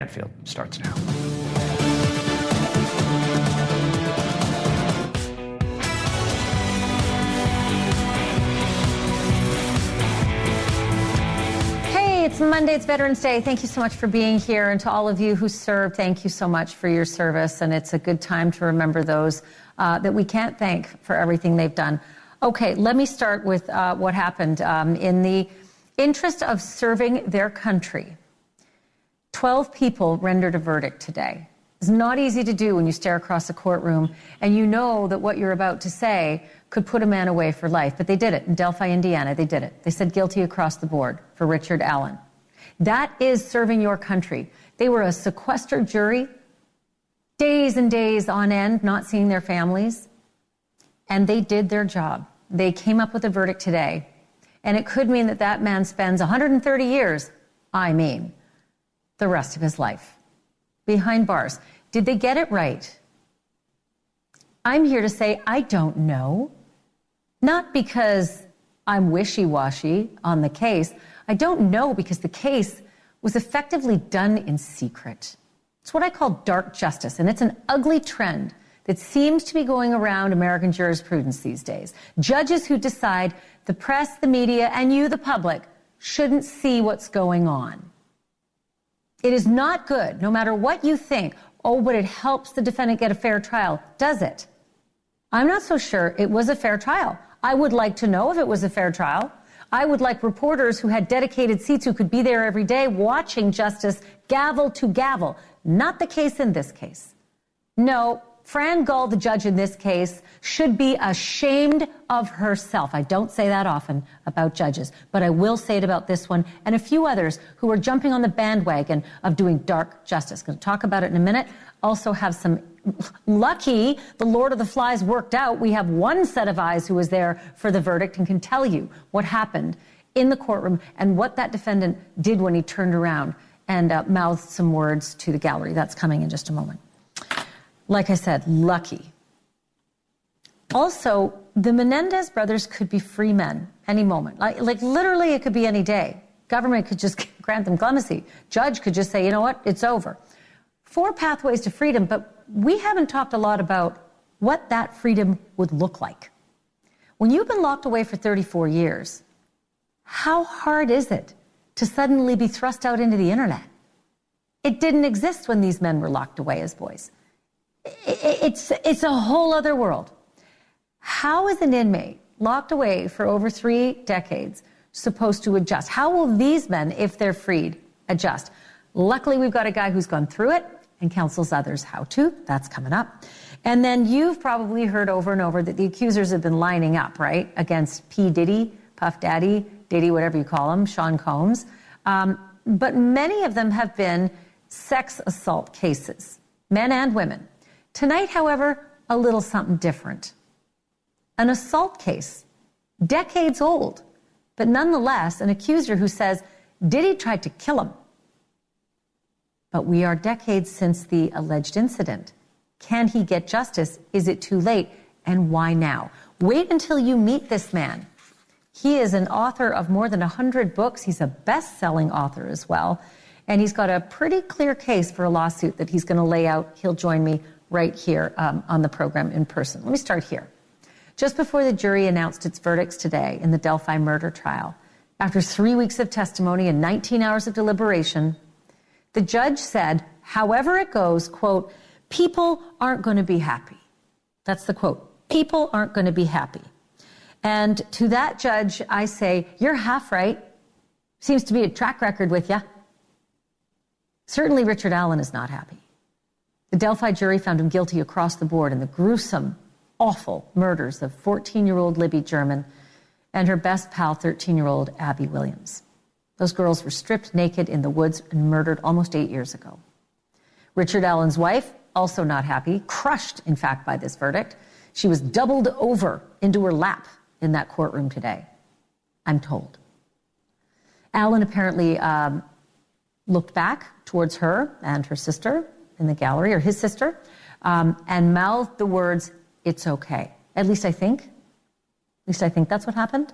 Banfield starts now. Hey, it's Monday, it's Veterans Day. Thank you so much for being here. And to all of you who served, thank you so much for your service. And it's a good time to remember those that we can't thank for everything they've done. Okay, let me start with what happened. In the interest of serving their country, 12 people rendered a verdict today. It's not easy to do when you stare across a courtroom and you know that what you're about to say could put a man away for life. But they did it. In Delphi, Indiana, they did it. They said guilty across the board for Richard Allen. That is serving your country. They were a sequestered jury, days and days on end, not seeing their families. And they did their job. They came up with a verdict today. And it could mean that that man spends 130 years, the rest of his life behind bars. Did they get it right? I'm here to say I don't know. Not because I'm wishy-washy on the case. I don't know because the case was effectively done in secret. It's what I call dark justice, and it's an ugly trend that seems to be going around American jurisprudence these days. Judges who decide the press, the media, and you, the public, shouldn't see what's going on. It is not good, no matter what you think. Oh, but it helps the defendant get a fair trial. Does it? I'm not so sure it was a fair trial. I would like to know if it was a fair trial. I would like reporters who had dedicated seats who could be there every day watching justice gavel to gavel. Not the case in this case. No, Fran Gull, the judge in this case, should be ashamed of herself. I don't say that often about judges, but I will say it about this one and a few others who are jumping on the bandwagon of doing dark justice. Going to talk about it in a minute. Also have some lucky, the Lord of the Flies worked out. We have one set of eyes who was there for the verdict and can tell you what happened in the courtroom and what that defendant did when he turned around and mouthed some words to the gallery. That's coming in just a moment. Like I said, lucky. Also, the Menendez brothers could be free men any moment. Like literally, it could be any day. Government could just grant them clemency. Judge could just say, you know what, it's over. 4 pathways to freedom, but we haven't talked a lot about what that freedom would look like. When you've been locked away for 34 years, how hard is it to suddenly be thrust out into the internet? It didn't exist when these men were locked away as boys. It's a whole other world. How is an inmate locked away for over 3 decades supposed to adjust? How will these men, if they're freed, adjust? Luckily, we've got a guy who's gone through it and counsels others how to. That's coming up. And then you've probably heard over and over that the accusers have been lining up, right, against P. Diddy, Puff Daddy, Diddy, whatever you call him, Sean Combs. But many of them have been sex assault cases, men and women. Tonight, however, a little something different. An assault case, decades old, but nonetheless an accuser who says Diddy tried to kill him. But we are decades since the alleged incident. Can he get justice? Is it too late? And why now? Wait until you meet this man. He is an author of more than 100 books. He's a best-selling author as well. And he's got a pretty clear case for a lawsuit that he's going to lay out. He'll join me right here on the program in person. Let me start here. Just before the jury announced its verdicts today in the Delphi murder trial, after 3 weeks of testimony and 19 hours of deliberation, the judge said, however it goes, quote, people aren't going to be happy. That's the quote. People aren't going to be happy. And to that judge, I say, you're half right. Seems to be a track record with you. Certainly Richard Allen is not happy. The Delphi jury found him guilty across the board in the gruesome, awful murders of 14-year-old Libby German and her best pal, 13-year-old Abby Williams. Those girls were stripped naked in the woods and murdered almost 8 years ago. Richard Allen's wife, also not happy, crushed, in fact, by this verdict. She was doubled over into her lap in that courtroom today, I'm told. Allen apparently looked back towards her and her sister in the gallery, or his sister, and mouthed the words, it's okay. At least I think that's what happened.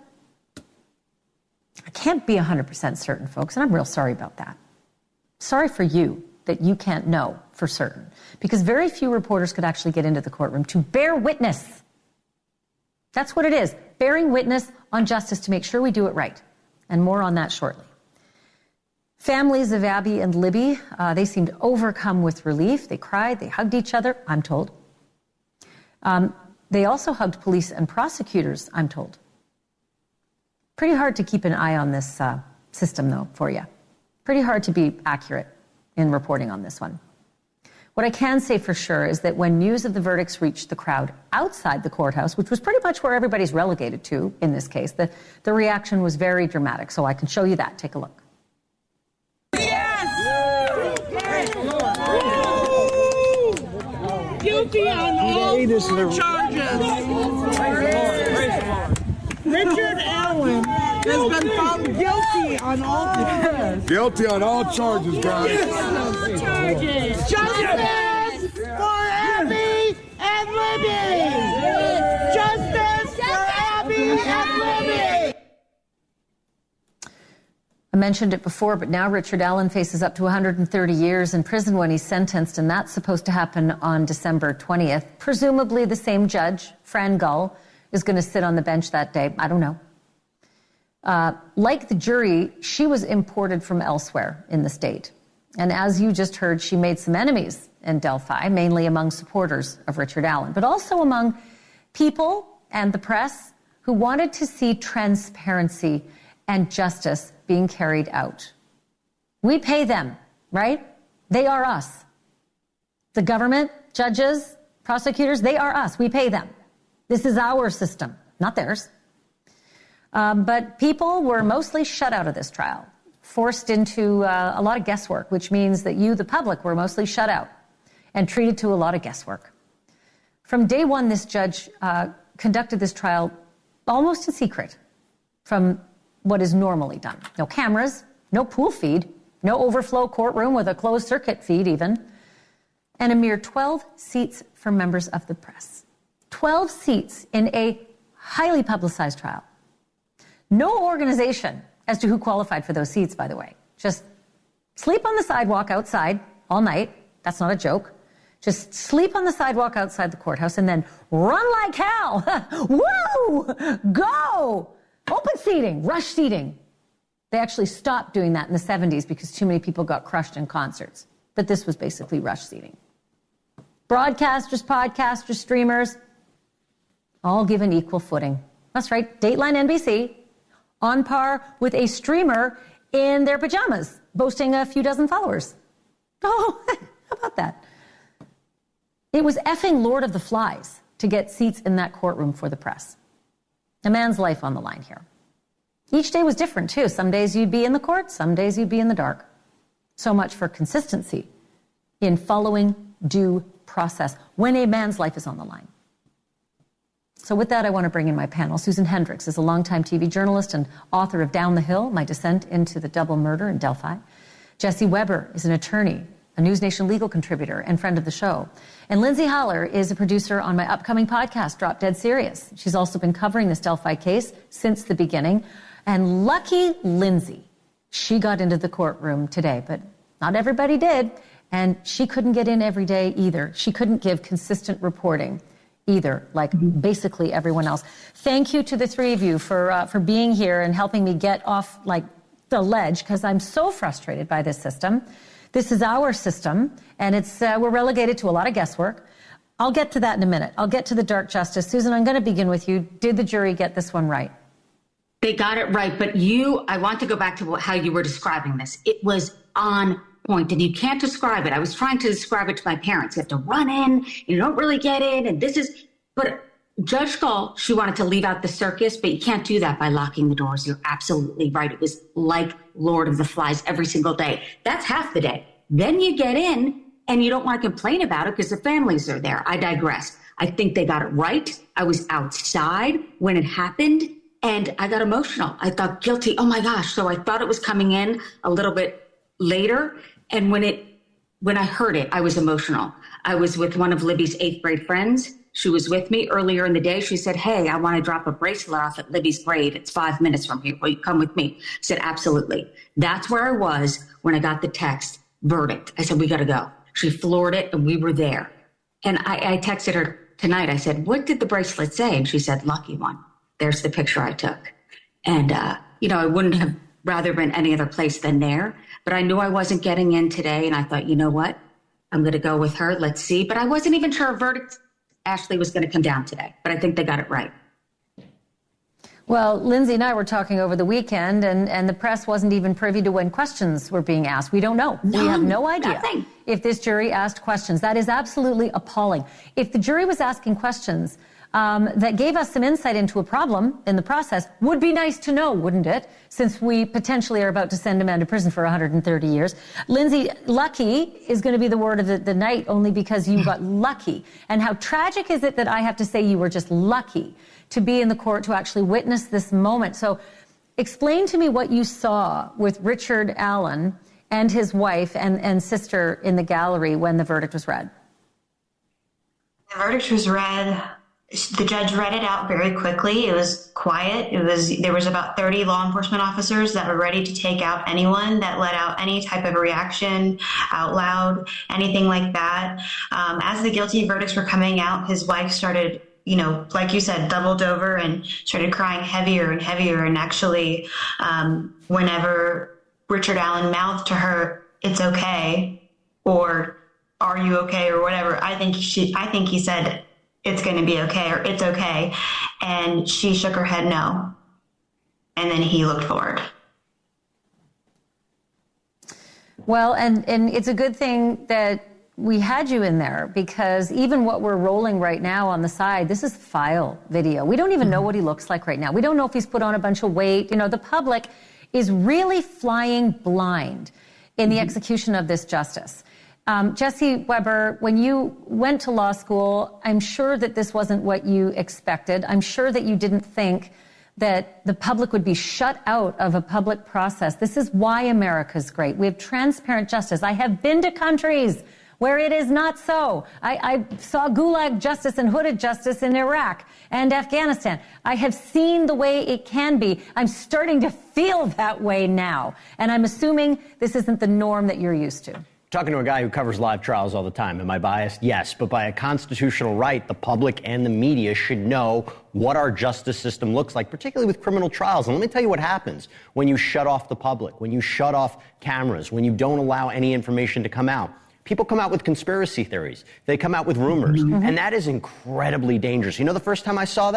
I can't be 100% certain, folks, and I'm real sorry about that. Sorry for you. that you can't know for certain, because very few reporters could actually get into the courtroom to bear witness. That's what it is, bearing witness on justice to make sure we do it right. And more on that shortly. Families of Abby and Libby, they seemed overcome with relief. They cried, they hugged each other, I'm told. They also hugged police and prosecutors, I'm told. Pretty hard to keep an eye on this system, though, for you. Pretty hard to be accurate in reporting on this one. What I can say for sure is that when news of the verdicts reached the crowd outside the courthouse, which was pretty much where everybody's relegated to in this case, the reaction was very dramatic. So I can show you that. Take a look. Guilty on all charges. Richard Allen has been found guilty on all charges. Guilty on all charges, guys. Justice for Abby and Libby. Justice for Abby and Libby. I mentioned it before, but now Richard Allen faces up to 130 years in prison when he's sentenced, and that's supposed to happen on December 20th. Presumably the same judge, Fran Gull, is going to sit on the bench that day. I don't know. Like the jury, she was imported from elsewhere in the state. And as you just heard, she made some enemies in Delphi, mainly among supporters of Richard Allen, but also among people and the press who wanted to see transparency and justice being carried out. We pay them, right? They are us. The government, judges, prosecutors, they are us. We pay them. This is our system, not theirs. But people were mostly shut out of this trial, forced into a lot of guesswork, which means that you, the public, were mostly shut out and treated to a lot of guesswork. From day one, this judge conducted this trial almost in secret from what is normally done. No cameras, no pool feed, no overflow courtroom with a closed circuit feed even, and a mere 12 seats for members of the press. 12 seats in a highly publicized trial. No organization as to who qualified for those seats, by the way. Just sleep on the sidewalk outside all night. That's not a joke. Just sleep on the sidewalk outside the courthouse and then run like hell. Woo! Go! Open seating, rush seating. They actually stopped doing that in the 70s because too many people got crushed in concerts. But this was basically rush seating. Broadcasters, podcasters, streamers, all given equal footing. That's right, Dateline NBC, on par with a streamer in their pajamas, boasting a few dozen followers. Oh, how about that? It was effing Lord of the Flies to get seats in that courtroom for the press. A man's life on the line here. Each day was different, too. Some days you'd be in the court, some days you'd be in the dark. So much for consistency in following due process when a man's life is on the line. So with that, I want to bring in my panel. Susan Hendricks is a longtime TV journalist and author of Down the Hill, My Descent into the Double Murder in Delphi. Jesse Weber is an attorney, a NewsNation legal contributor and friend of the show. And Lindsay Haller is a producer on my upcoming podcast, Drop Dead Serious. She's also been covering this Delphi case since the beginning. And lucky Lindsay, she got into the courtroom today, but not everybody did. And she couldn't get in every day either. She couldn't give consistent reporting either, like basically everyone else. Thank you to the three of you for being here and helping me get off like the ledge, because I'm so frustrated by this system. This is our system, and it's we're relegated to a lot of guesswork. I'll get to that in a minute. I'll get to the dark justice. Susan, I'm going to begin with you. Did the jury get this one right? They got it right, but I want to go back to how you were describing this. It was on point, and you can't describe it. I was trying to describe it to my parents. You have to run in, you don't really get in, and but Judge Gull, she wanted to leave out the circus, but you can't do that by locking the doors. You're absolutely right. It was like Lord of the Flies every single day. That's half the day. Then you get in, and you don't want to complain about it because the families are there. I digress. I think they got it right. I was outside when it happened, and I got emotional. I thought, guilty. Oh, my gosh. So I thought it was coming in a little bit later, and when I heard it, I was emotional. I was with one of Libby's 8th grade friends. She was with me earlier in the day. She said, hey, I want to drop a bracelet off at Libby's grave. It's 5 minutes from here. Will you come with me? I said, absolutely. That's where I was when I got the text. verdict. I said, we got to go. She floored it, and we were there. And I texted her tonight. I said, what did the bracelet say? And she said, lucky one. There's the picture I took. And, I wouldn't have rather been any other place than there. But I knew I wasn't getting in today. And I thought, you know what? I'm going to go with her. Let's see. But I wasn't even sure a verdict, Ashleigh, was going to come down today. But I think they got it right. Well, Lindsay and I were talking over the weekend, and the press wasn't even privy to when questions were being asked. We don't know. We have no idea if this jury asked questions. That is absolutely appalling. If the jury was asking questions that gave us some insight into a problem in the process, would be nice to know, wouldn't it? Since we potentially are about to send a man to prison for 130 years. Lindsay, lucky is going to be the word of the night, only because you got lucky. And how tragic is it that I have to say you were just lucky to be in the court to actually witness this moment? So explain to me what you saw with Richard Allen and his wife and sister in the gallery when the verdict was read. The verdict was read. The judge read it out very quickly. It was quiet. There was about 30 law enforcement officers that were ready to take out anyone that let out any type of reaction out loud, anything like that. As the guilty verdicts were coming out, his wife started, like you said, doubled over and started crying heavier and heavier. And actually, whenever Richard Allen mouthed to her, "It's okay," or "Are you okay?" or whatever, I think he said, "It's going to be okay," or "It's okay." And she shook her head no. And then he looked forward. Well, and it's a good thing that we had you in there, because even what we're rolling right now on the side, this is file video. We don't even know what he looks like right now. We don't know if he's put on a bunch of weight. The public is really flying blind in the execution of this justice. Jesse Weber, when you went to law school, I'm sure that this wasn't what you expected. I'm sure that you didn't think that the public would be shut out of a public process. This is why America's great. We have transparent justice. I have been to countries where it is not so. I saw gulag justice and hooded justice in Iraq and Afghanistan. I have seen the way it can be. I'm starting to feel that way now. And I'm assuming this isn't the norm that you're used to. Talking to a guy who covers live trials all the time. Am I biased? Yes. But by a constitutional right, the public and the media should know what our justice system looks like, particularly with criminal trials. And let me tell you what happens when you shut off the public, when you shut off cameras, when you don't allow any information to come out. People come out with conspiracy theories. They come out with rumors. And that is incredibly dangerous. The first time I saw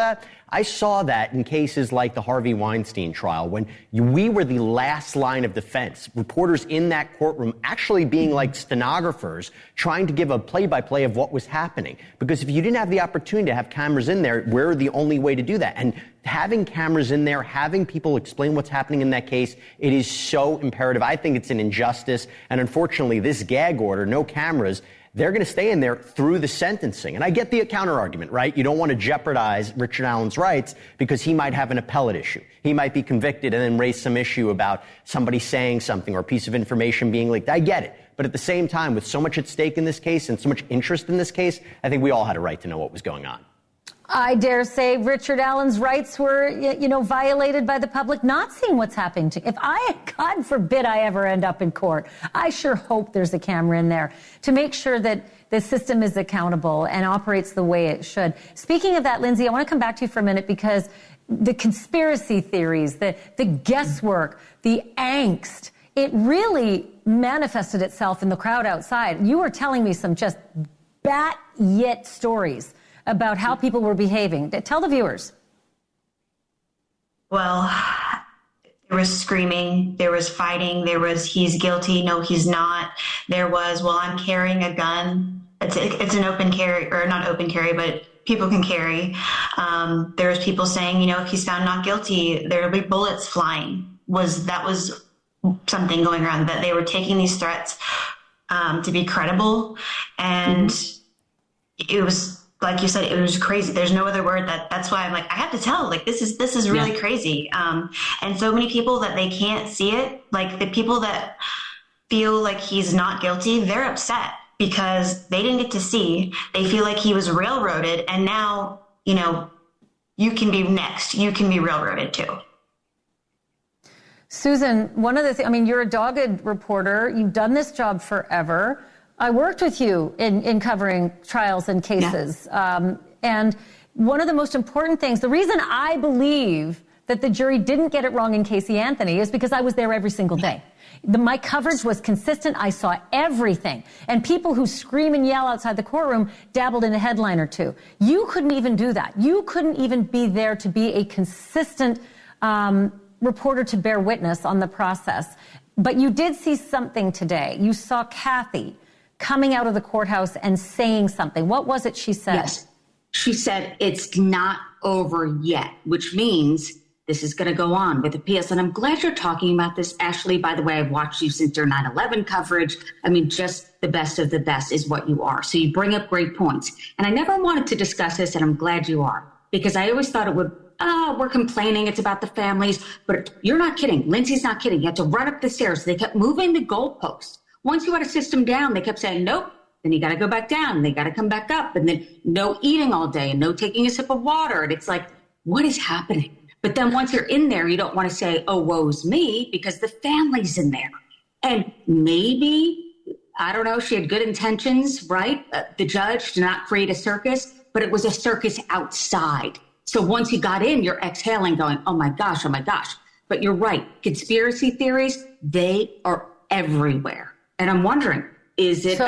that in cases like the Harvey Weinstein trial, when we were the last line of defense, reporters in that courtroom actually being like stenographers, trying to give a play-by-play of what was happening. Because if you didn't have the opportunity to have cameras in there, we're the only way to do that. And having cameras in there, having people explain what's happening in that case, it is so imperative. I think it's an injustice. And unfortunately, this gag order, no cameras, they're going to stay in there through the sentencing. And I get the counter argument, right? You don't want to jeopardize Richard Allen's rights because he might have an appellate issue. He might be convicted and then raise some issue about somebody saying something or a piece of information being leaked. I get it. But at the same time, with so much at stake in this case and so much interest in this case, I think we all had a right to know what was going on. I dare say Richard Allen's rights were, violated by the public not seeing what's happening to. God forbid I ever end up in court, I sure hope there's a camera in there to make sure that the system is accountable and operates the way it should. Speaking of that, Lindsay, I want to come back to you for a minute, because the conspiracy theories, the guesswork, the angst, it really manifested itself in the crowd outside. You were telling me some just bat-yit stories about how people were behaving. Tell the viewers. Well, there was screaming, there was fighting, there was "he's guilty, no he's not." There was, "Well, I'm carrying a gun." It's an open carry, or not open carry, but people can carry. There was people saying, if he's found not guilty, there'll be bullets flying. That was something going around, that they were taking these threats to be credible. And it was, like you said, it was crazy. There's no other word. That's why I'm like, I have to tell, this is really crazy. And so many people that they can't see it, like the people that feel like he's not guilty, they're upset because they didn't get to see. They feel like he was railroaded, and now, you can be next. You can be railroaded too. Susan, one of the things, I mean, you're a dogged reporter. You've done this job forever. I worked with you in covering trials and cases. Yeah. And one of the most important things, the reason I believe that the jury didn't get it wrong in Casey Anthony is because I was there every single day. My coverage was consistent. I saw everything. And people who scream and yell outside the courtroom dabbled in a headline or two. You couldn't even do that. You couldn't even be there to be a consistent reporter to bear witness on the process. But you did see something today. You saw Kathy coming out of the courthouse and saying something. What was it she said? Yes. She said, it's not over yet, which means this is going to go on with appeals. And I'm glad you're talking about this, Ashleigh. By the way, I've watched you since your 9/11 coverage. I mean, just the best of the best is what you are. So you bring up great points. And I never wanted to discuss this, and I'm glad you are, because I always thought it would, we're complaining, it's about the families. But you're not kidding. Lindsay's not kidding. You had to run up the stairs. They kept moving the goalposts. Once you had a system down, they kept saying, nope. Then you got to go back down, and they got to come back up, and then no eating all day and no taking a sip of water. And it's like, what is happening? But then once you're in there, you don't want to say, oh, woe's me, because the family's in there. And maybe, I don't know, she had good intentions, right? The judge did not create a circus, but it was a circus outside. So once you got in, you're exhaling going, oh my gosh, oh my gosh. But you're right. Conspiracy theories, they are everywhere. And I'm wondering, is it,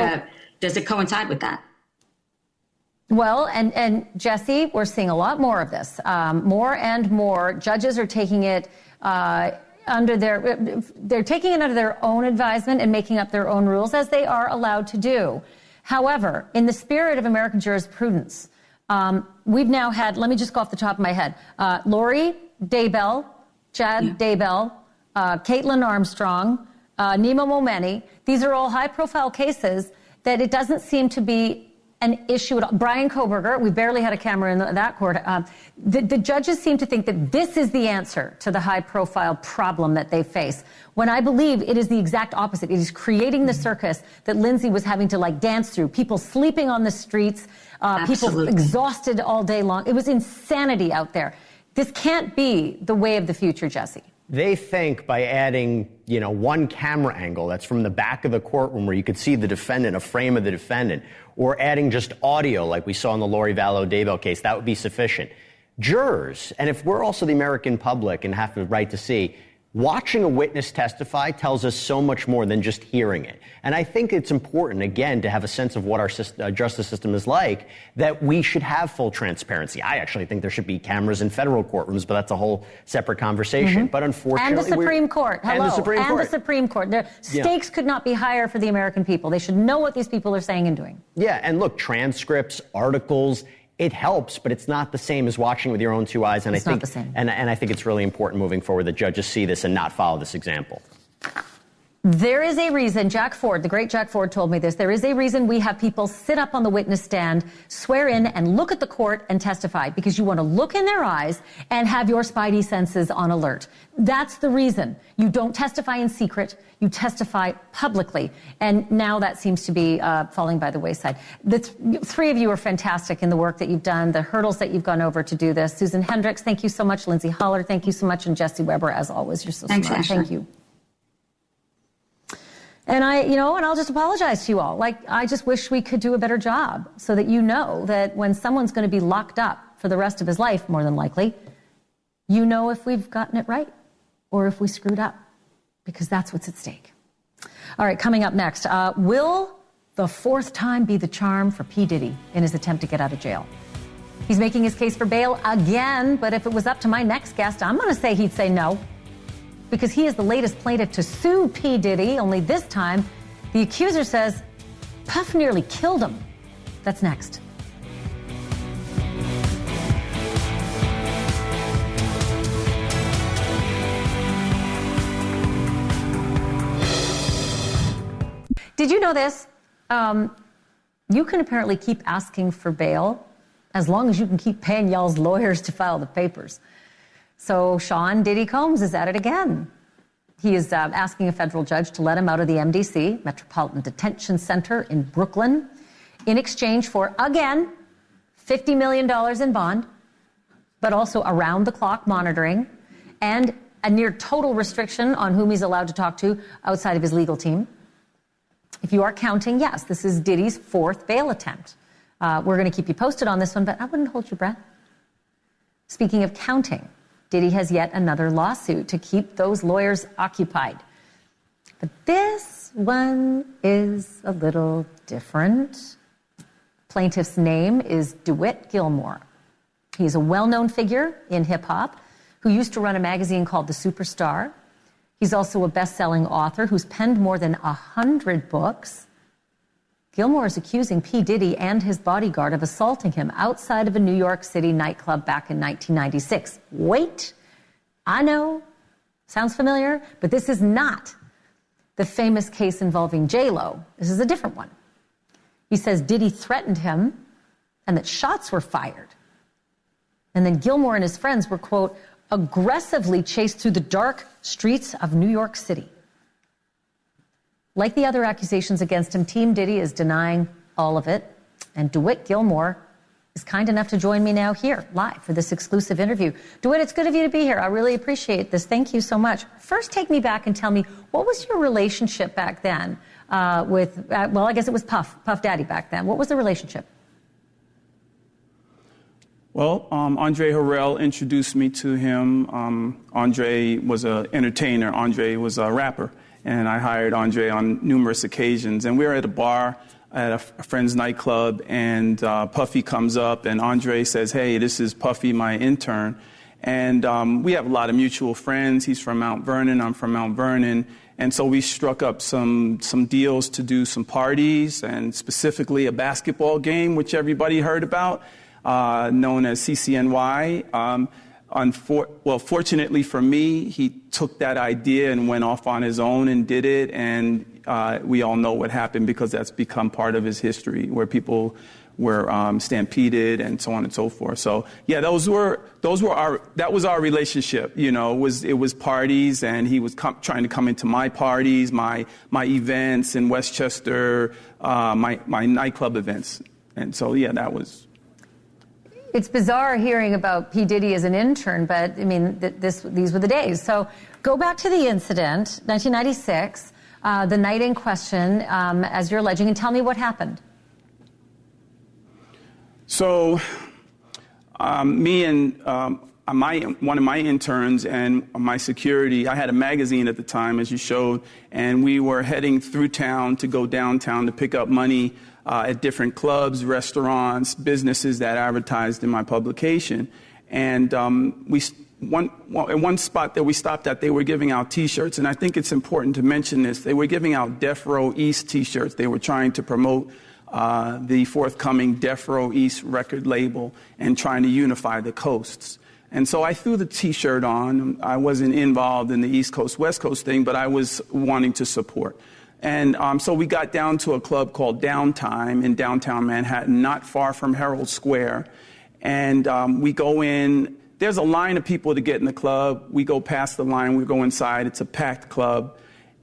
does it coincide with that? Well, and Jesse, we're seeing a lot more of this. More and more judges are taking it under their own advisement and making up their own rules, as they are allowed to do. However, in the spirit of American jurisprudence, we've now had, let me just go off the top of my head, Lori Daybell, Chad Daybell, Caitlin Armstrong, Nima Momeni. These are all high-profile cases that it doesn't seem to be an issue at all. Brian Kohberger, we barely had a camera in that court. The judges seem to think that this is the answer to the high-profile problem that they face, when I believe it is the exact opposite. It is creating the circus that Lindsay was having to dance through. People sleeping on the streets, people exhausted all day long. It was insanity out there. This can't be the way of the future, Jesse. They think by adding, one camera angle that's from the back of the courtroom where you could see the defendant, a frame of the defendant, or adding just audio like we saw in the Lori Vallow Daybell case, that would be sufficient. Jurors, and if we're also the American public and have the right to see, watching a witness testify tells us so much more than just hearing it. And I think it's important, again, to have a sense of what our justice system is like, that we should have full transparency. I actually think there should be cameras in federal courtrooms, but that's a whole separate conversation. But unfortunately... And the Supreme Court. Hello. And the Supreme Court. And the Supreme Court. The stakes could not be higher for the American people. They should know what these people are saying and doing. Yeah, and look, transcripts, articles... It helps, but it's not the same as watching with your own two eyes. And it's not the same. And I think it's really important moving forward that judges see this and not follow this example. There is a reason, Jack Ford, the great Jack Ford told me this, there is a reason we have people sit up on the witness stand, swear in, and look at the court and testify, because you want to look in their eyes and have your spidey senses on alert. That's the reason. You don't testify in secret, you testify publicly. And now that seems to be falling by the wayside. The three of you are fantastic in the work that you've done, the hurdles that you've gone over to do this. Susan Hendricks, thank you so much. Lindsay Holler, thank you so much. And Jesse Weber, as always, you're so smart. Thank you. And and I'll just apologize to you all. I just wish we could do a better job so that you know that when someone's going to be locked up for the rest of his life, more than likely, you know if we've gotten it right or if we screwed up, because that's what's at stake. All right, coming up next, will the fourth time be the charm for P. Diddy in his attempt to get out of jail? He's making his case for bail again, but if it was up to my next guest, I'm going to say he'd say no, because he is the latest plaintiff to sue P. Diddy, only this time the accuser says Puff nearly killed him. That's next. Did you know this? You can apparently keep asking for bail as long as you can keep paying y'all's lawyers to file the papers. So Sean Diddy Combs is at it again. He is asking a federal judge to let him out of the MDC, Metropolitan Detention Center in Brooklyn, in exchange for, again, $50 million in bond, but also around-the-clock monitoring and a near total restriction on whom he's allowed to talk to outside of his legal team. If you are counting, yes, this is Diddy's fourth bail attempt. We're going to keep you posted on this one, but I wouldn't hold your breath. Speaking of counting, Diddy has yet another lawsuit to keep those lawyers occupied. But this one is a little different. Plaintiff's name is DeWitt Gilmore. He's a well-known figure in hip-hop who used to run a magazine called The Superstar. He's also a best-selling author who's penned more than 100 books. Gilmore is accusing P. Diddy and his bodyguard of assaulting him outside of a New York City nightclub back in 1996. Wait, I know, sounds familiar, but this is not the famous case involving J-Lo. This is a different one. He says Diddy threatened him and that shots were fired. And then Gilmore and his friends were, quote, aggressively chased through the dark streets of New York City. Like the other accusations against him, Team Diddy is denying all of it. And DeWitt Gilmore is kind enough to join me now here, live, for this exclusive interview. DeWitt, it's good of you to be here. I really appreciate this. Thank you so much. First, take me back and tell me, what was your relationship back then with, well, I guess it was Puff Daddy back then. What was the relationship? Well, Andre Harrell introduced me to him. Andre was an entertainer. Andre was a rapper. And I hired Andre on numerous occasions. And we were at a bar at a friend's nightclub, and Puffy comes up, and Andre says, hey, this is Puffy, my intern. And we have a lot of mutual friends. He's from Mount Vernon. I'm from Mount Vernon. And so we struck up some deals to do some parties, and specifically a basketball game, which everybody heard about, known as CCNY. Fortunately for me, he took that idea and went off on his own and did it, and we all know what happened because that's become part of his history, where people were stampeded and so on and so forth. So yeah, that was our relationship. You know, it was parties, and he was trying to come into my parties, my events in Westchester, my nightclub events, and so yeah, that was. It's bizarre hearing about P. Diddy as an intern, but, I mean, these were the days. So go back to the incident, 1996, the night in question, as you're alleging, and tell me what happened. So me and one of my interns and my security, I had a magazine at the time, as you showed, and we were heading through town to go downtown to pick up money at different clubs, restaurants, businesses that advertised in my publication. And one spot that we stopped at, they were giving out T-shirts. And I think it's important to mention this. They were giving out Death Row East T-shirts. They were trying to promote the forthcoming Death Row East record label and trying to unify the coasts. And so I threw the T-shirt on. I wasn't involved in the East Coast, West Coast thing, but I was wanting to support. And so we got down to a club called Downtime in downtown Manhattan, not far from Herald Square. And we go in. There's a line of people to get in the club. We go past the line. We go inside. It's a packed club.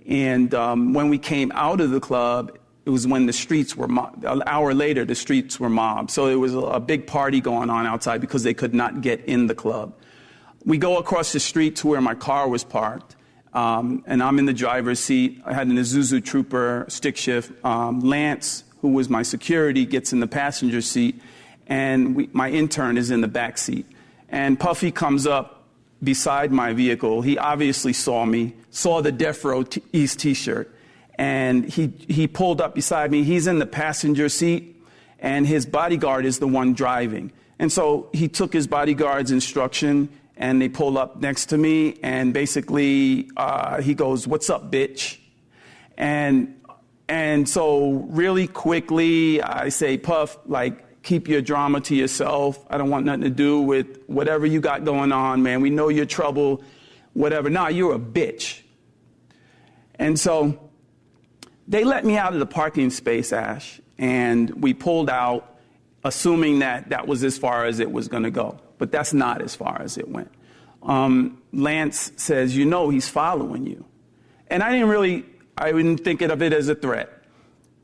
And when we came out of the club, it was when the streets were mobbed. An hour later, the streets were mobbed. So there was a big party going on outside because they could not get in the club. We go across the street to where my car was parked. And I'm in the driver's seat. I had an Isuzu Trooper stick shift. Lance, who was my security, gets in the passenger seat, and my intern is in the back seat. And Puffy comes up beside my vehicle. He obviously saw me, saw the Death Row East T-shirt, and he pulled up beside me. He's in the passenger seat, and his bodyguard is the one driving. And so he took his bodyguard's instruction, and they pull up next to me, and basically he goes, "What's up, bitch?" And so really quickly I say, "Puff, like, keep your drama to yourself. I don't want nothing to do with whatever you got going on, man. We know you're trouble, whatever. Nah, you're a bitch." And so they let me out of the parking space, Ash, and we pulled out, assuming that was as far as it was going to go. But that's not as far as it went. Lance says, "You know he's following you." And I didn't think of it as a threat.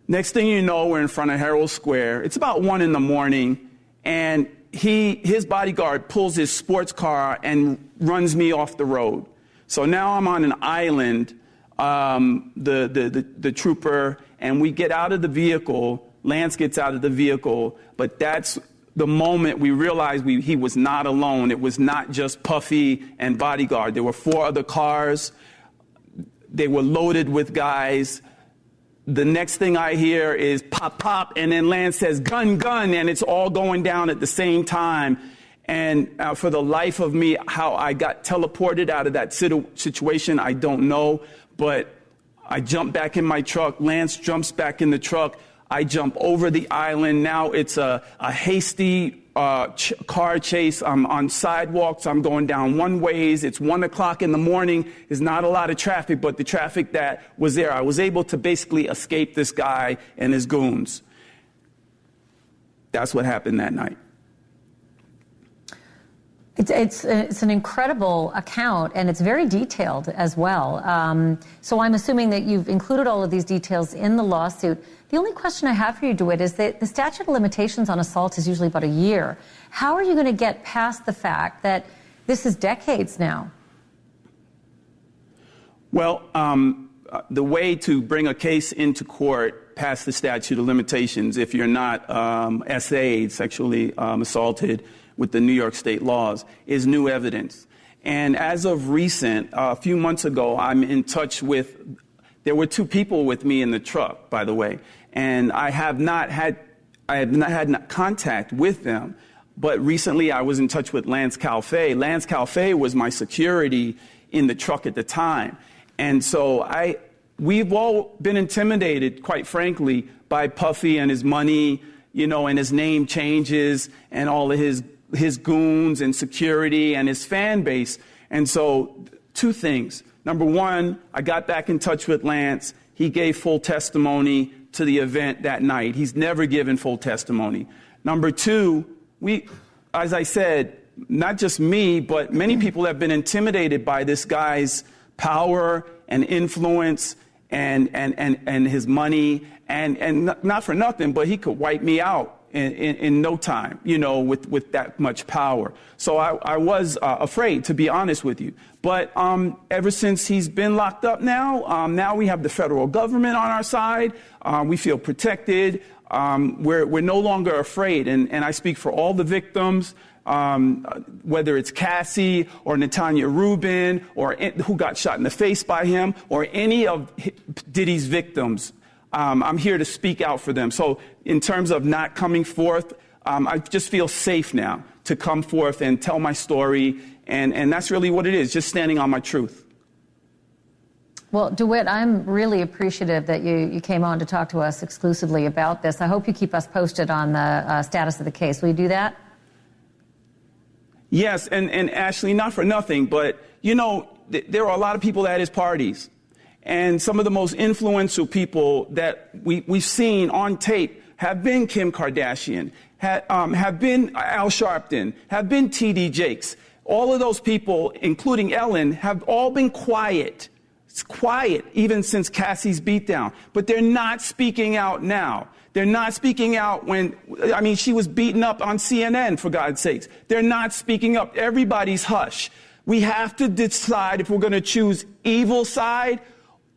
Next thing you know, we're in front of Herald Square. It's about 1 a.m, and his bodyguard pulls his sports car and runs me off the road. So now I'm on an island, the trooper, and we get out of the vehicle. Lance gets out of the vehicle, but that's the moment we realized he was not alone. It was not just Puffy and bodyguard. There were 4 other cars. They were loaded with guys. The next thing I hear is pop, pop, and then Lance says, gun, gun, and it's all going down at the same time. And for the life of me, how I got teleported out of that situation, I don't know. But I jump back in my truck. Lance jumps back in the truck. I jump over the island. Now it's a hasty car chase. I'm on sidewalks. I'm going down one ways. It's 1 o'clock in the morning. There's not a lot of traffic, but the traffic that was there, I was able to basically escape this guy and his goons. That's what happened that night. It's an incredible account, and it's very detailed as well. So I'm assuming that you've included all of these details in the lawsuit. The only question I have for you, DeWitt, is that the statute of limitations on assault is usually about a year. How are you going to get past the fact that this is decades now? Well, the way to bring a case into court past the statute of limitations, if you're not SA'd, sexually assaulted, with the New York state laws, is new evidence. And as of recent, a few months ago, I'm in touch with, there were 2 people with me in the truck, by the way, and I have not had contact with them. But recently I was in touch with Lance Calfee. Lance Calfee was my security in the truck at the time. And so we've all been intimidated, quite frankly, by Puffy and his money, and his name changes and all of his goons and security and his fan base. And so 2 things. Number 1, I got back in touch with Lance. He gave full testimony to the event that night. He's never given full testimony. Number 2, as I said, not just me, but many people have been intimidated by this guy's power and influence and his money. And not for nothing, but he could wipe me out in no time, with that much power. So I was afraid, to be honest with you. But ever since he's been locked up now we have the federal government on our side. We feel protected. We're no longer afraid. And I speak for all the victims, whether it's Cassie or Natanya Rubin or who got shot in the face by him or any of Diddy's victims. I'm here to speak out for them. So in terms of not coming forth, I just feel safe now to come forth and tell my story. And that's really what it is, just standing on my truth. Well, DeWitt, I'm really appreciative that you came on to talk to us exclusively about this. I hope you keep us posted on the status of the case. Will you do that? Yes, and Ashleigh, not for nothing, but, there are a lot of people at his parties. And some of the most influential people that we've seen on tape have been Kim Kardashian, have been Al Sharpton, have been T.D. Jakes. All of those people, including Ellen, have all been quiet. It's quiet even since Cassie's beatdown. But they're not speaking out now. They're not speaking out she was beaten up on CNN, for God's sakes. They're not speaking up. Everybody's hush. We have to decide if we're going to choose evil side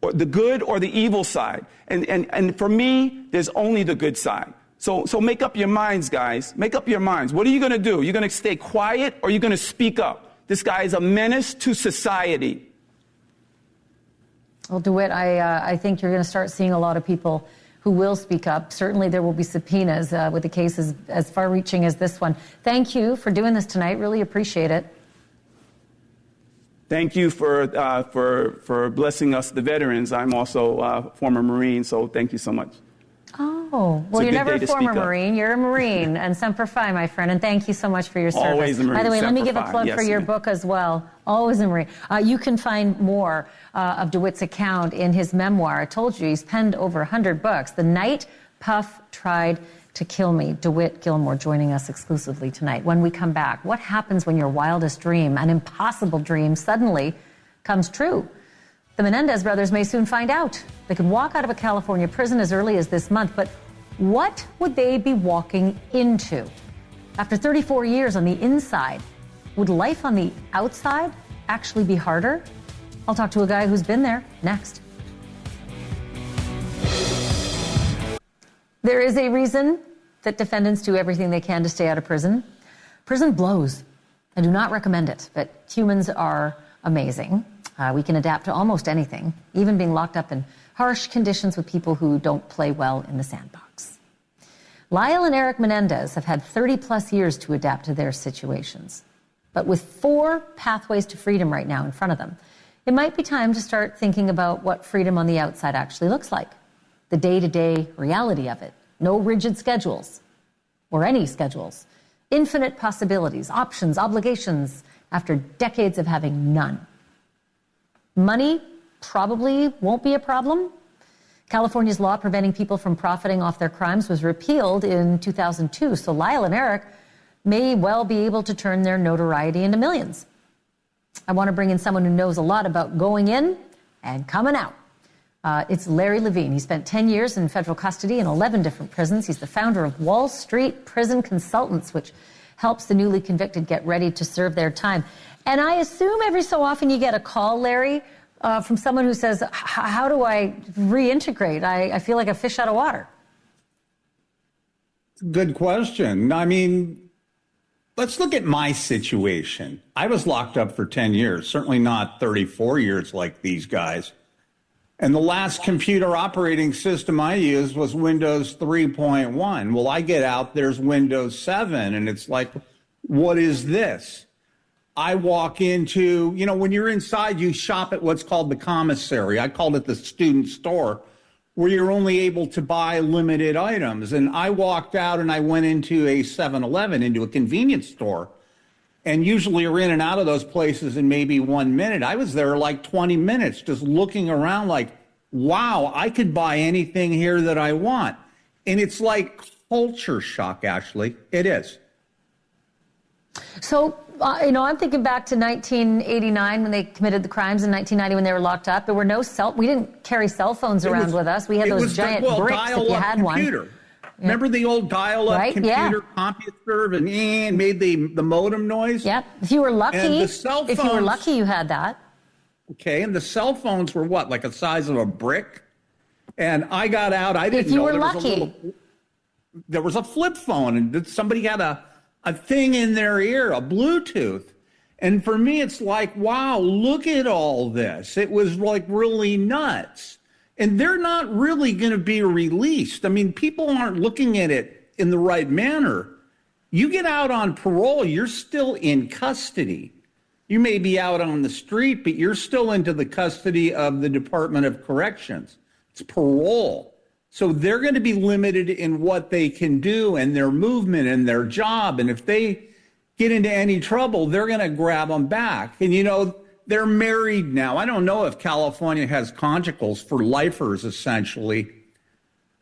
or the good or the evil side. And for me, there's only the good side. So make up your minds, guys. Make up your minds. What are you going to do? You're going to stay quiet or you're going to speak up? This guy is a menace to society. Well, DeWitt, I think you're going to start seeing a lot of people who will speak up. Certainly there will be subpoenas with the cases as far-reaching as this one. Thank you for doing this tonight. Really appreciate it. Thank you for blessing us, the veterans. I'm also a former Marine, so thank you so much. Oh, well, you're never a former Marine. You're a Marine, and Semper Fi, my friend, and thank you so much for your service. Always a Marine. By the way, let me give a Fi. plug Yes, for your ma'am. book as well. Always a Marine. You can find more of DeWitt's account in his memoir. I told you, he's penned over 100 books. The Night Puff Tried to Kill Me. DeWitt Gilmore joining us exclusively tonight. When we come back, what happens when your wildest dream, an impossible dream, suddenly comes true? The Menendez brothers may soon find out. They could walk out of a California prison as early as this month, but what would they be walking into? After 34 years on the inside, would life on the outside actually be harder? I'll talk to a guy who's been there next. There is a reason that defendants do everything they can to stay out of prison. Prison blows. I do not recommend it, but humans are amazing. We can adapt to almost anything, even being locked up in harsh conditions with people who don't play well in the sandbox. Lyle and Eric Menendez have had 30-plus years to adapt to their situations. But with 4 pathways to freedom right now in front of them, it might be time to start thinking about what freedom on the outside actually looks like. The day-to-day reality of it. No rigid schedules, or any schedules. Infinite possibilities, options, obligations, after decades of having none. Money probably won't be a problem. California's law preventing people from profiting off their crimes was repealed in 2002, so Lyle and Eric may well be able to turn their notoriety into millions. I want to bring in someone who knows a lot about going in and coming out. It's Larry Levine. He spent 10 years in federal custody in 11 different prisons. He's the founder of Wall Street Prison Consultants, which helps the newly convicted get ready to serve their time. And I assume every so often you get a call, Larry, from someone who says, how do I reintegrate? I feel like a fish out of water. Good question. I mean, let's look at my situation. I was locked up for 10 years, certainly not 34 years like these guys. And the last computer operating system I used was Windows 3.1. Well, I get out, there's Windows 7, and it's like, what is this? I walk into, when you're inside, you shop at what's called the commissary. I called it the student store, where you're only able to buy limited items. And I walked out and I went into a 7-Eleven, into a convenience store. And usually you're in and out of those places in maybe 1 minute. I was there like 20 minutes just looking around like, wow, I could buy anything here that I want. And it's like culture shock, Ashleigh. It is. So, I'm thinking back to 1989 when they committed the crimes, in 1990 when they were locked up. There were no we didn't carry cell phones around with us. We had those giant bricks if you had computer. One. Remember the old dial-up computer, CompuServe, and made the modem noise? Yep. If you were lucky, and the cell phones, you had that. Okay, and the cell phones were what, like the size of a brick? And I got out, I didn't know. If you were lucky. There was a flip phone, and somebody had a thing in their ear, a Bluetooth. And for me, it's like, wow, look at all this. It was like really nuts. And they're not really going to be released. I mean, people aren't looking at it in the right manner. You get out on parole, you're still in custody. You may be out on the street, but you're still into the custody of the Department of Corrections. It's parole. So they're going to be limited in what they can do and their movement and their job. And if they get into any trouble, they're going to grab them back. And, they're married now. I don't know if California has conjugals for lifers, essentially.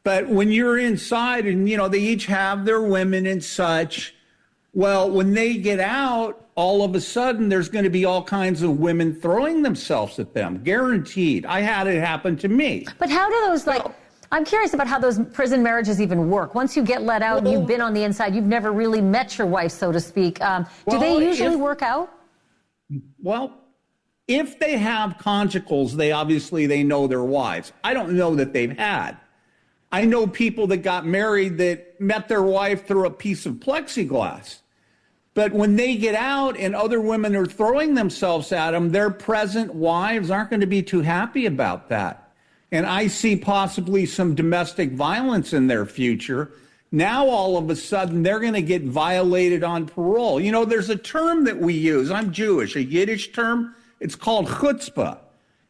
But when you're inside and, they each have their women and such, well, when they get out, all of a sudden there's going to be all kinds of women throwing themselves at them. Guaranteed. I had it happen to me. But how do those, I'm curious about how those prison marriages even work. Once you get let out and you've been on the inside, you've never really met your wife, so to speak. Do they usually work out? Well, if they have conjugals, they know their wives. I don't know that they've had. I know people that got married that met their wife through a piece of plexiglass. But when they get out and other women are throwing themselves at them, their present wives aren't going to be too happy about that. And I see possibly some domestic violence in their future. Now, all of a sudden, they're going to get violated on parole. There's a term that we use. I'm Jewish, a Yiddish term. It's called chutzpah.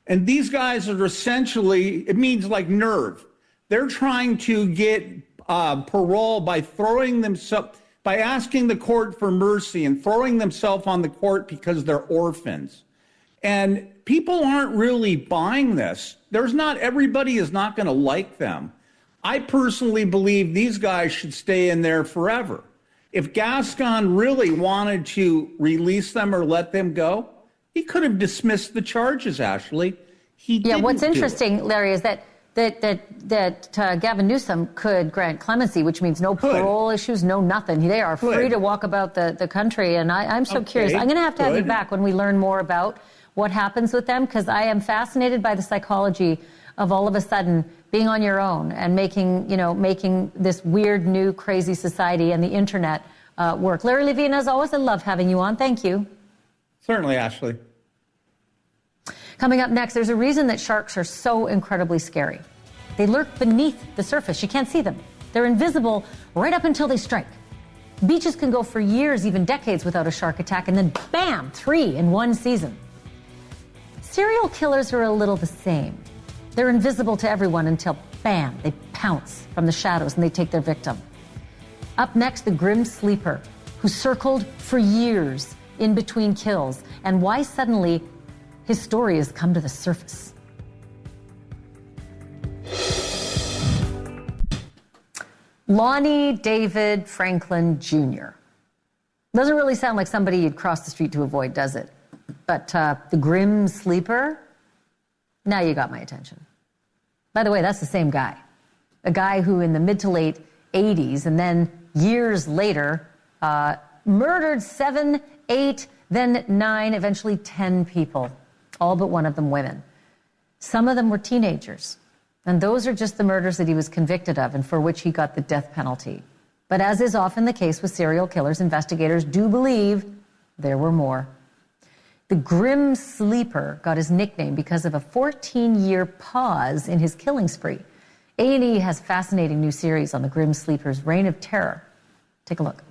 And these guys are essentially, it means like nerve. They're trying to get parole by by asking the court for mercy and throwing themselves on the court because they're orphans. And people aren't really buying this. Everybody is not going to like them. I personally believe these guys should stay in there forever. If Gascon really wanted to release them or let them go, he could have dismissed the charges, Ashleigh. He didn't. What's interesting, Larry, is that Gavin Newsom could grant clemency, which means no parole issues, no nothing. They are free to walk about the country. And I'm so curious. I'm going to have you back when we learn more about what happens with them, because I am fascinated by the psychology of all of a sudden being on your own and making this weird, new, crazy society and the internet work. Larry Levine, as always, I love having you on. Thank you. Certainly, Ashleigh. Coming up next, there's a reason that sharks are so incredibly scary. They lurk beneath the surface. You can't see them. They're invisible right up until they strike. Beaches can go for years, even decades, without a shark attack, and then bam, 3 in one season. Serial killers are a little the same. They're invisible to everyone until bam, they pounce from the shadows and they take their victim. Up next, the grim sleeper who circled for years in between kills, and why suddenly his story has come to the surface. Lonnie David Franklin Jr. Doesn't really sound like somebody you'd cross the street to avoid, does it? But the grim sleeper, now you got my attention. By the way, that's the same guy. A guy who in the mid to late 80s and then years later murdered 7, 8, then 9, eventually 10 people, all but one of them women. Some of them were teenagers. And those are just the murders that he was convicted of and for which he got the death penalty. But as is often the case with serial killers, investigators do believe there were more. The Grim Sleeper got his nickname because of a 14-year pause in his killing spree. A&E has a fascinating new series on the Grim Sleeper's reign of terror. Take a look.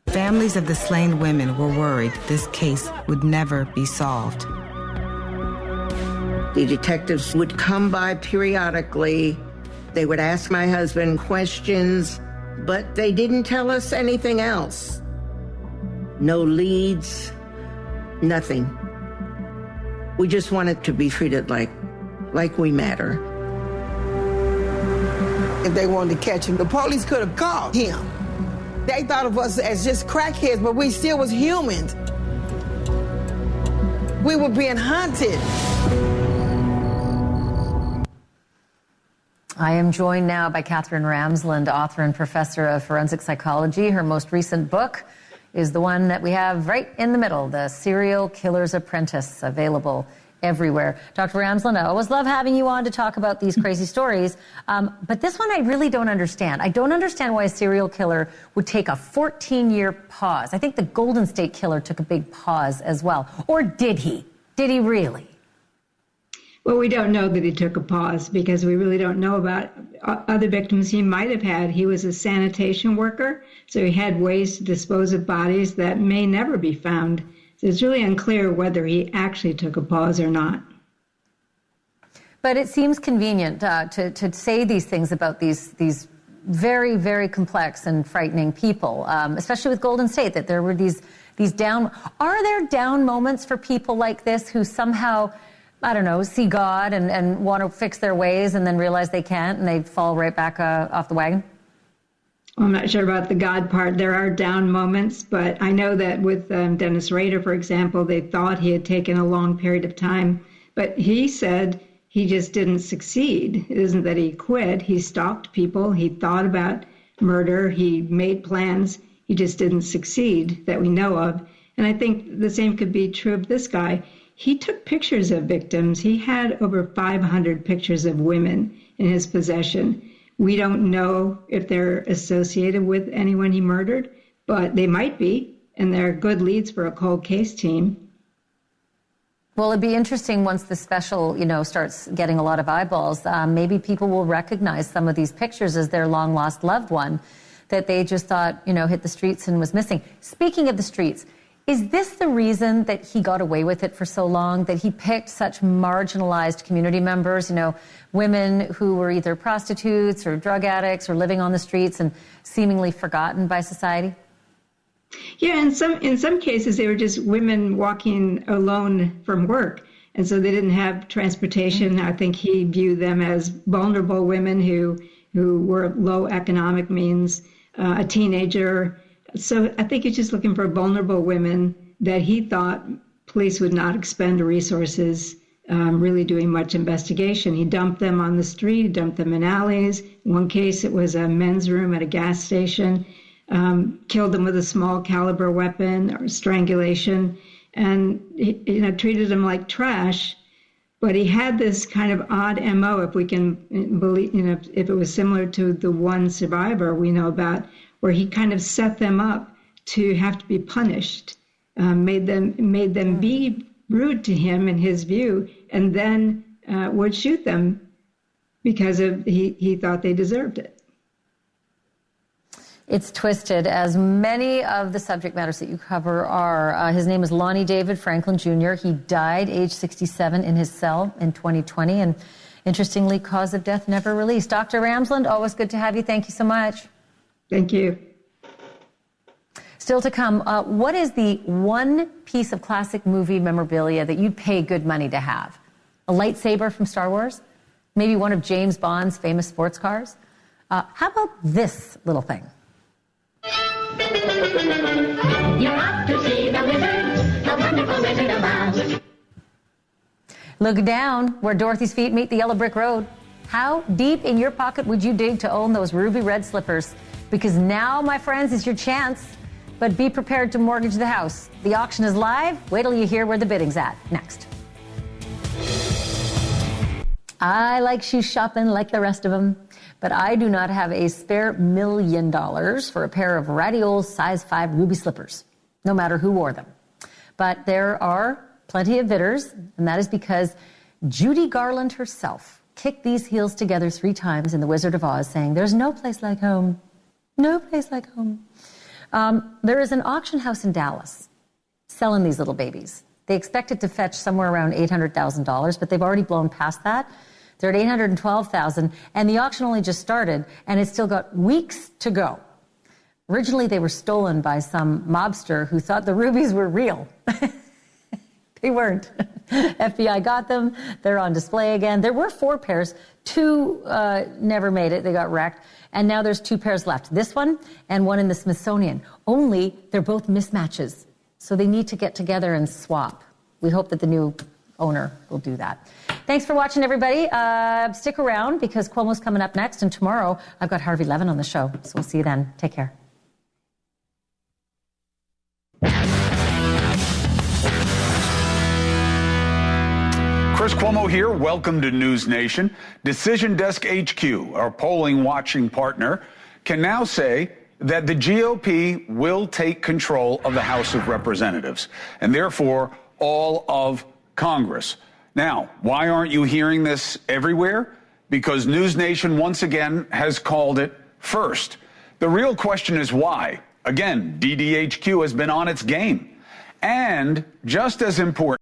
Families of the slain women were worried this case would never be solved. The detectives would come by periodically. They would ask my husband questions, but they didn't tell us anything else. No leads, nothing. We just wanted to be treated like we matter. If they wanted to catch him, the police could have caught him. They thought of us as just crackheads, but we still was humans. We were being hunted. I am joined now by Catherine Ramsland, author and professor of forensic psychology. Her most recent book is the one that we have right in the middle, The Serial Killer's Apprentice, available everywhere. Dr. Ramsland, I always love having you on to talk about these crazy stories. But this one I really don't understand. I don't understand why a serial killer would take a 14-year pause. I think the Golden State Killer took a big pause as well. Or did he? Did he really? Well, we don't know that he took a pause because we really don't know about other victims he might have had. He was a sanitation worker, so he had ways to dispose of bodies that may never be found. So it's really unclear whether he actually took a pause or not. But it seems convenient to say these things about these very, very complex and frightening people, especially with Golden State, that there were these down... Are there down moments for people like this who somehow... I don't know, see God and want to fix their ways and then realize they can't and they fall right back off the wagon? I'm not sure about the God part. There are down moments, but I know that with Dennis Rader, for example, they thought he had taken a long period of time, but he said he just didn't succeed. It isn't that he quit. He stalked people. He thought about murder. He made plans. He just didn't succeed that we know of. And I think the same could be true of this guy. He took pictures of victims. He had over 500 pictures of women in his possession. We don't know if they're associated with anyone he murdered, but they might be, and they're good leads for a cold case team. Well, it'd be interesting once the special, starts getting a lot of eyeballs. Maybe people will recognize some of these pictures as their long-lost loved one that they just thought, hit the streets and was missing. Speaking of the streets, is this the reason that he got away with it for so long, that he picked such marginalized community members, women who were either prostitutes or drug addicts or living on the streets and seemingly forgotten by society? Yeah, in some cases, they were just women walking alone from work. And so they didn't have transportation. I think he viewed them as vulnerable women who were low economic means, a teenager. So I think he's just looking for vulnerable women that he thought police would not expend resources really doing much investigation. He dumped them on the street, dumped them in alleys. In one case, it was a men's room at a gas station, killed them with a small caliber weapon or strangulation. and he, treated him like trash. But he had this kind of odd MO, if we can believe, if it was similar to the one survivor we know about, where he kind of set them up to have to be punished, made them be rude to him in his view, and then would shoot them because he thought they deserved it. It's twisted, as many of the subject matters that you cover are. His name is Lonnie David Franklin Jr. He died age 67 in his cell in 2020, and interestingly, cause of death never released. Dr. Ramsland, always good to have you. Thank you so much. Thank you. Still to come, what is the one piece of classic movie memorabilia that you'd pay good money to have? A lightsaber from Star Wars? Maybe one of James Bond's famous sports cars? How about this little thing? You're off to see the wizard, the wonderful Wizard of Oz. Look down where Dorothy's feet meet the yellow brick road. How deep in your pocket would you dig to own those ruby red slippers? Because now, my friends, is your chance. But be prepared to mortgage the house. The auction is live. Wait till you hear where the bidding's at. Next. I like shoe shopping like the rest of them, but I do not have a spare $1 million for a pair of ratty old size 5 ruby slippers, no matter who wore them. But there are plenty of bidders, and that is because Judy Garland herself kicked these heels together 3 times in The Wizard of Oz, saying, "There's no place like home. No place like home." There is an auction house in Dallas selling these little babies. They expect it to fetch somewhere around $800,000, but they've already blown past that. They're at $812,000, and the auction only just started, and it's still got weeks to go. Originally, they were stolen by some mobster who thought the rubies were real. They weren't. FBI got them. They're on display again. There were 4 pairs. 2 never made it. They got wrecked. And now there's 2 pairs left. This one and one in the Smithsonian. Only they're both mismatches. So they need to get together and swap. We hope that the new owner will do that. Thanks for watching, everybody. Stick around because Cuomo's coming up next. And tomorrow, I've got Harvey Levin on the show. So we'll see you then. Take care. Chris Cuomo here. Welcome to NewsNation. Decision Desk HQ, our polling watching partner, can now say that the GOP will take control of the House of Representatives and therefore all of Congress. Now, why aren't you hearing this everywhere? Because NewsNation once again has called it first. The real question is why. Again, DDHQ has been on its game. And just as important,